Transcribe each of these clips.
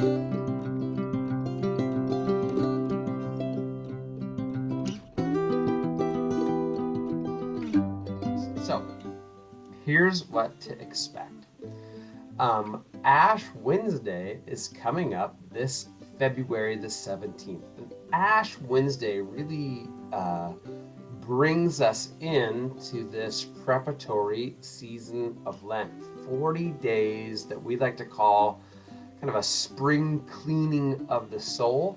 So, here's what to expect. Ash Wednesday is coming up this February the 17th. And Ash Wednesday really brings us into this preparatory season of Lent. 40 days that we like to call kind of a spring cleaning of the soul.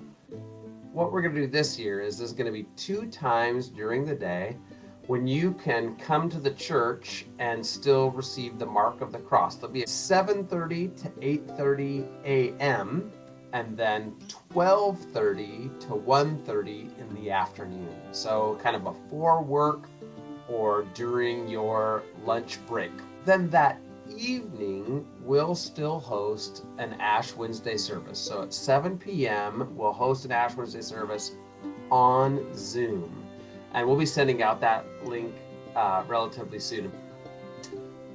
What we're going to do this year is there's going to be 2 times during the day when you can come to the church and still receive the mark of the cross. There'll be at 7:30 to 8:30 a.m. and then 12:30 to 1:30 in the afternoon. So kind of before work or during your lunch break. Then that evening, we'll still host an Ash Wednesday service. So at 7 p.m., we'll host an Ash Wednesday service on Zoom. And we'll be sending out that link relatively soon.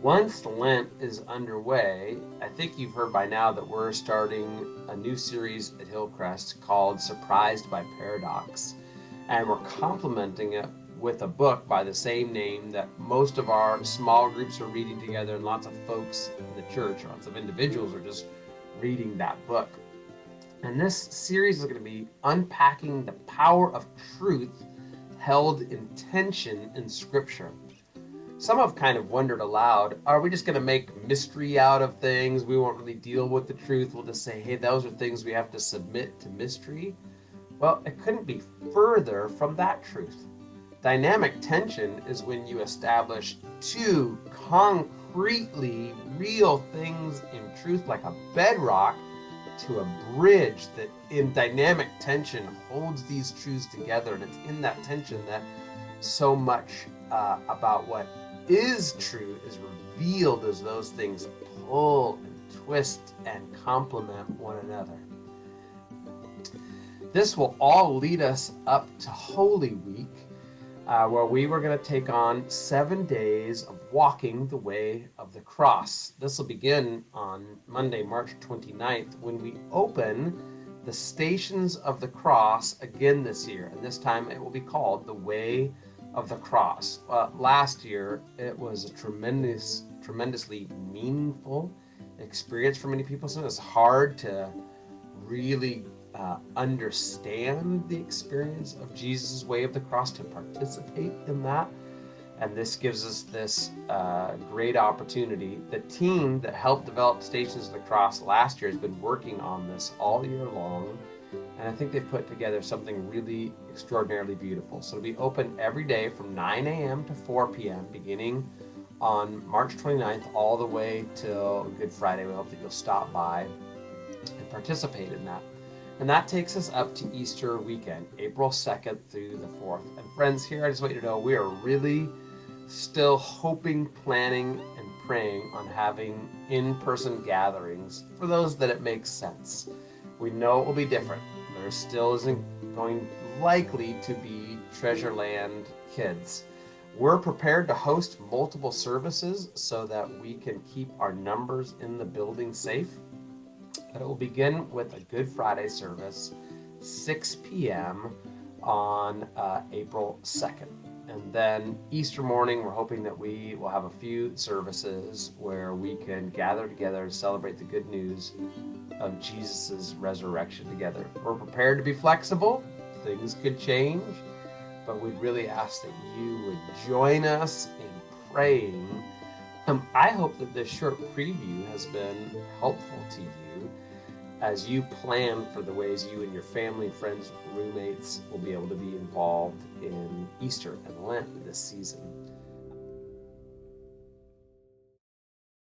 Once Lent is underway, I think you've heard by now that we're starting a new series at Hillcrest called Surprised by Paradox. And we're complementing it with a book by the same name that most of our small groups are reading together, and lots of folks in the church, lots of individuals are just reading that book. And this series is going to be unpacking the power of truth held in tension in Scripture. Some have kind of wondered aloud, are we just going to make mystery out of things? We won't really deal with the truth. We'll just say, hey, those are things we have to submit to mystery. Well, it couldn't be further from that truth. Dynamic tension is when you establish 2 concretely real things in truth, like a bedrock, to a bridge that in dynamic tension holds these truths together. And it's in that tension that so much about what is true is revealed as those things pull and twist and complement one another. This will all lead us up to Holy Week, where we were going to take on 7 days of walking the way of the cross. This will begin on Monday, March 29th, when we open the Stations of the Cross again this year. And this time it will be called the Way of the Cross. Last year, it was a tremendously meaningful experience for many people. So it's hard to really understand the experience of Jesus' way of the cross, to participate in that. And this gives us this great opportunity. The team that helped develop Stations of the Cross last year has been working on this all year long. And I think they've put together something really extraordinarily beautiful. So it'll be open every day from 9 a.m. to 4 p.m. beginning on March 29th all the way till Good Friday. We hope that you'll stop by and participate in that. And that takes us up to Easter weekend, April 2nd through the 4th. And friends, here I just want you to know we are really still hoping, planning, and praying on having in-person gatherings for those that it makes sense. We know it will be different. There still isn't going likely to be Treasureland kids. We're prepared to host multiple services so that we can keep our numbers in the building safe. But it will begin with a Good Friday service, 6 p.m. on April 2nd. And then Easter morning, we're hoping that we will have a few services where we can gather together to celebrate the good news of Jesus' resurrection together. We're prepared to be flexible. Things could change, but we'd really ask that you would join us in praying. I hope that this short preview has been helpful to you as you plan for the ways you and your family, friends, roommates will be able to be involved in Easter and Lent this season.